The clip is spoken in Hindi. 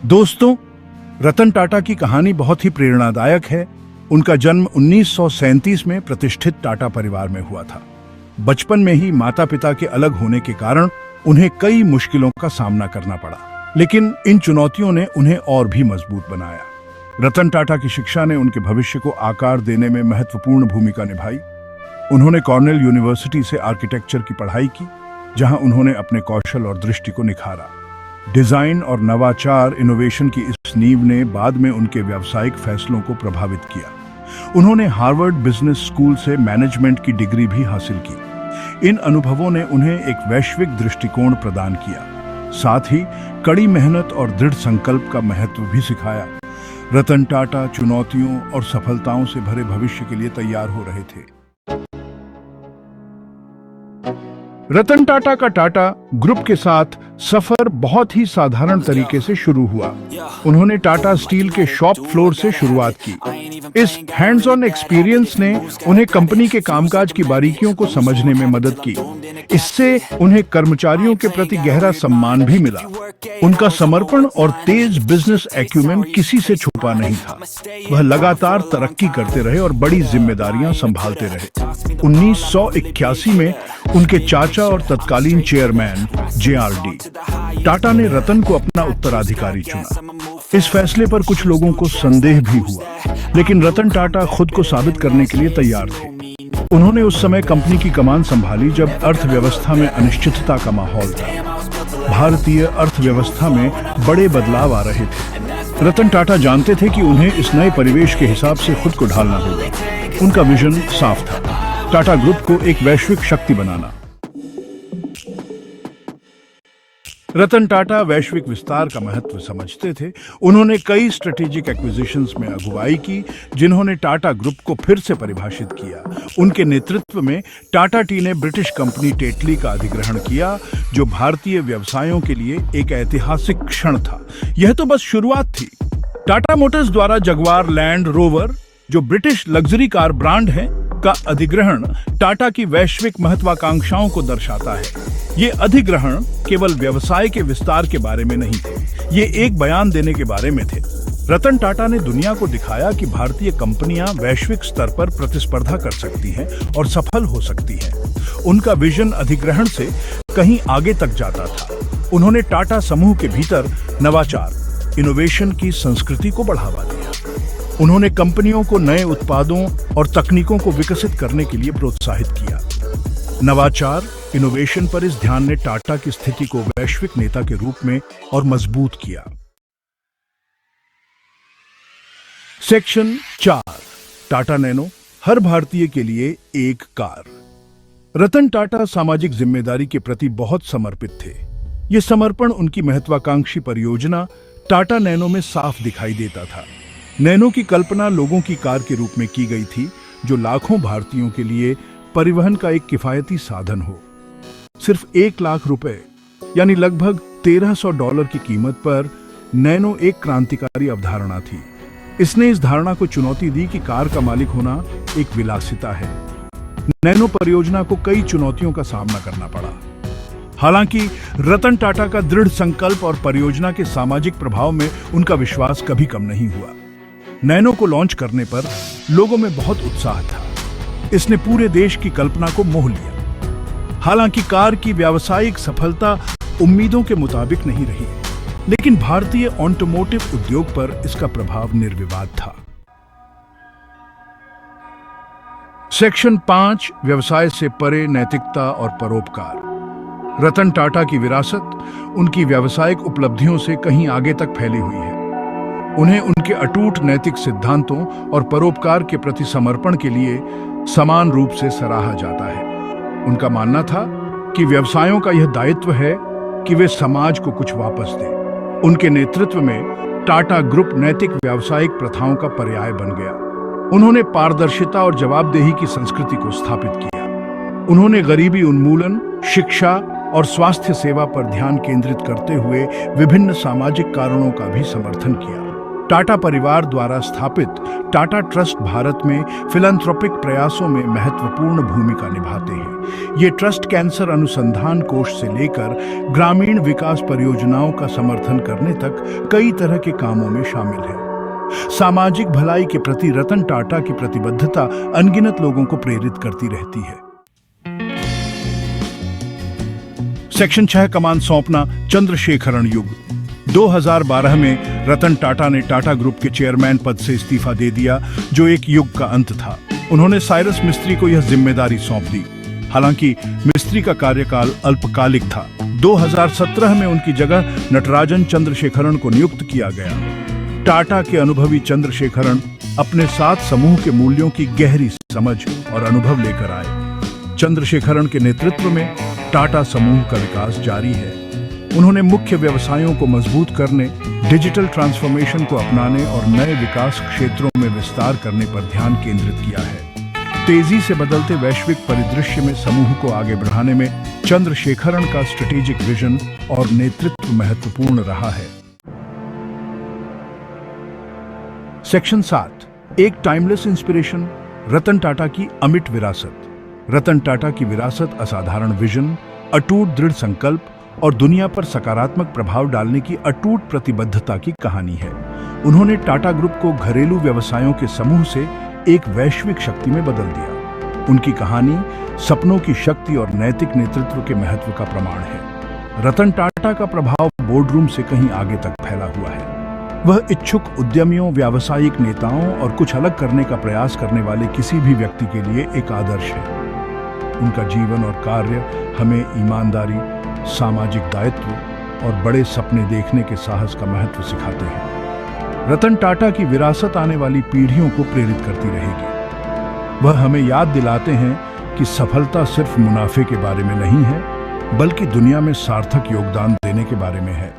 दोस्तों, रतन टाटा की कहानी बहुत ही प्रेरणादायक है। उनका जन्म 1937 में प्रतिष्ठित टाटा परिवार में हुआ था। बचपन में ही माता पिता के अलग होने के कारण उन्हें कई मुश्किलों का सामना करना पड़ा, लेकिन इन चुनौतियों ने उन्हें और भी मजबूत बनाया। रतन टाटा की शिक्षा ने उनके भविष्य को आकार देने में महत्वपूर्ण भूमिका निभाई। उन्होंने कॉर्नेल यूनिवर्सिटी से आर्किटेक्चर की पढ़ाई की, जहां उन्होंने अपने कौशल और दृष्टि को निखारा। डिजाइन और नवाचार इनोवेशन की इस नींव ने बाद में उनके व्यावसायिक फैसलों को प्रभावित किया। उन्होंने हार्वर्ड बिजनेस स्कूल से मैनेजमेंट की डिग्री भी हासिल की। इन अनुभवों ने उन्हें एक वैश्विक दृष्टिकोण प्रदान किया, साथ ही कड़ी मेहनत और दृढ़ संकल्प का महत्व भी सिखाया। रतन टाटा चुनौतियों और सफलताओं से भरे भविष्य के लिए तैयार हो रहे थे। रतन टाटा का टाटा ग्रुप के साथ सफर बहुत ही साधारण तरीके से शुरू हुआ। उन्होंने टाटा स्टील के शॉप फ्लोर से शुरुआत की। इस हैंड्स ऑन एक्सपीरियंस ने उन्हें कंपनी के कामकाज की बारीकियों को समझने में मदद की। इससे उन्हें कर्मचारियों के प्रति गहरा सम्मान भी मिला। उनका समर्पण और तेज बिजनेस एक्यूमेन किसी से छुपा नहीं था। वह लगातार तरक्की करते रहे और बड़ी जिम्मेदारियां संभालते रहे। 1981 में उनके चाचा और तत्कालीन चेयरमैन JRD टाटा ने रतन को अपना उत्तराधिकारी चुना। इस फैसले पर कुछ लोगों को संदेह भी हुआ, लेकिन रतन टाटा खुद को साबित करने के लिए तैयार थे। उन्होंने उस समय कंपनी की कमान संभाली जब अर्थव्यवस्था में अनिश्चितता का माहौल था। भारतीय अर्थव्यवस्था में बड़े बदलाव आ रहे थे। रतन टाटा जानते थे कि उन्हें इस नए परिवेश के हिसाब से खुद को ढालना होगा। उनका विजन साफ था, टाटा ग्रुप को एक वैश्विक शक्ति बनाना। रतन टाटा वैश्विक विस्तार का महत्व समझते थे। उन्होंने कई स्ट्रेटेजिक एक्विजिशंस में अगुवाई की, जिन्होंने टाटा ग्रुप को फिर से परिभाषित किया। उनके नेतृत्व में टाटा टी ने ब्रिटिश कंपनी टेटली का अधिग्रहण किया, जो भारतीय व्यवसायों के लिए एक ऐतिहासिक क्षण था। यह तो बस शुरुआत थी। टाटा मोटर्स द्वारा जगुआर लैंड रोवर, जो ब्रिटिश लग्जरी कार ब्रांड है, का अधिग्रहण टाटा की वैश्विक महत्वाकांक्षाओं को दर्शाता है। ये अधिग्रहण केवल व्यवसाय के विस्तार के बारे में नहीं थे, ये एक बयान देने के बारे में थे। रतन टाटा ने दुनिया को दिखाया कि भारतीय कंपनियां वैश्विक स्तर पर प्रतिस्पर्धा कर सकती हैं और सफल हो सकती हैं। उनका विजन अधिग्रहण से कहीं आगे तक जाता था। उन्होंने टाटा समूह के भीतर नवाचार, इनोवेशन की संस्कृति को बढ़ावा दिया। उन्होंने कंपनियों को नए उत्पादों और तकनीकों को विकसित करने के लिए प्रोत्साहित किया। नवाचार, इनोवेशन पर इस ध्यान ने टाटा की स्थिति को वैश्विक नेता के रूप में और मजबूत किया। सेक्शन 4, टाटा नैनो, हर भारतीय के लिए एक कार। रतन टाटा सामाजिक जिम्मेदारी के प्रति बहुत समर्पित थे। यह समर्पण उनकी महत्वाकांक्षी परियोजना टाटा नैनो में साफ दिखाई देता था। नैनो की कल्पना लोगों की कार के रूप में की गई थी, जो लाखों भारतीयों के लिए परिवहन का एक किफायती साधन हो। सिर्फ 1 लाख रुपए यानी लगभग $1300 की कीमत पर नैनो एक क्रांतिकारी अवधारणा थी। इसने इस धारणा को चुनौती दी कि कार का मालिक होना एक विलासिता है। नैनो परियोजना को कई चुनौतियों का सामना करना पड़ा। हालांकि रतन टाटा का दृढ़ संकल्प और परियोजना के सामाजिक प्रभाव में उनका विश्वास कभी कम नहीं हुआ। नैनो को लॉन्च करने पर लोगों में बहुत उत्साह था। इसने पूरे देश की कल्पना को मोह लिया। हालांकि कार की व्यावसायिक सफलता उम्मीदों के मुताबिक नहीं रही, लेकिन भारतीय ऑटोमोटिव उद्योग पर इसका प्रभाव निर्विवाद था। सेक्शन 5, व्यवसाय से परे नैतिकता और परोपकार। रतन टाटा की विरासत उनकी व्यावसायिक उपलब्धियों से कहीं आगे तक फैली हुई है। उन्हें उनके अटूट नैतिक सिद्धांतों और परोपकार के प्रति समर्पण के लिए समान रूप से सराहा जाता है। उनका मानना था कि व्यवसायों का यह दायित्व है कि वे समाज को कुछ वापस दें। उनके नेतृत्व में टाटा ग्रुप नैतिक व्यावसायिक प्रथाओं का पर्याय बन गया। उन्होंने पारदर्शिता और जवाबदेही की संस्कृति को स्थापित किया। उन्होंने गरीबी उन्मूलन, शिक्षा और स्वास्थ्य सेवा पर ध्यान केंद्रित करते हुए विभिन्न सामाजिक कारणों का भी समर्थन किया। टाटा परिवार द्वारा स्थापित टाटा ट्रस्ट भारत में फिलैंथ्रोपिक प्रयासों में महत्वपूर्ण भूमिका निभाते हैं। ये ट्रस्ट कैंसर अनुसंधान कोष से लेकर ग्रामीण विकास परियोजनाओं का समर्थन करने तक कई तरह के कामों में शामिल है। सामाजिक भलाई के प्रति रतन टाटा की प्रतिबद्धता अनगिनत लोगों को प्रेरित करती रहती है। सेक्शन 6 कमान सौंपना चंद्रशेखरण युग। 2012 में रतन टाटा ने टाटा ग्रुप के चेयरमैन पद से इस्तीफा दे दिया, जो एक युग का अंत था। उन्होंने साइरस मिस्त्री को यह जिम्मेदारी सौंप दी। हालांकि मिस्त्री का कार्यकाल अल्पकालिक था। 2017 में उनकी जगह नटराजन चंद्रशेखरण को नियुक्त किया गया। टाटा के अनुभवी चंद्रशेखरण अपने साथ समूह के मूल्यों की गहरी समझ और अनुभव लेकर आए। चंद्रशेखरण के नेतृत्व में टाटा समूह का विकास जारी है। उन्होंने मुख्य व्यवसायों को मजबूत करने, डिजिटल ट्रांसफॉर्मेशन को अपनाने और नए विकास क्षेत्रों में विस्तार करने पर ध्यान केंद्रित किया है। तेजी से बदलते वैश्विक परिदृश्य में समूह को आगे बढ़ाने में चंद्रशेखरण का स्ट्रेटेजिक विजन और नेतृत्व महत्वपूर्ण रहा है। सेक्शन 7 एक टाइमलेस इंस्पिरेशन। रतन टाटा की अमिट विरासत। रतन टाटा की विरासत असाधारण विजन, अटूट दृढ़ संकल्प और दुनिया पर सकारात्मक प्रभाव डालने की अटूट प्रतिबद्धता की कहानी है। उन्होंने टाटा ग्रुप को घरेलू व्यवसायों के समूह से एक वैश्विक शक्ति में बदल दिया। उनकी कहानी सपनों की शक्ति और नैतिक नेतृत्व के महत्व का प्रमाण है। रतन टाटा का प्रभाव बोर्डरूम से कहीं आगे तक फैला हुआ है। वह इच्छुक उद्यमियों, व्यावसायिक नेताओं और कुछ अलग करने का प्रयास करने वाले किसी भी व्यक्ति के लिए एक आदर्श है। उनका जीवन और कार्य हमें ईमानदारी, सामाजिक दायित्व और बड़े सपने देखने के साहस का महत्व सिखाते हैं। रतन टाटा की विरासत आने वाली पीढ़ियों को प्रेरित करती रहेगी। वह हमें याद दिलाते हैं कि सफलता सिर्फ मुनाफे के बारे में नहीं है, बल्कि दुनिया में सार्थक योगदान देने के बारे में है।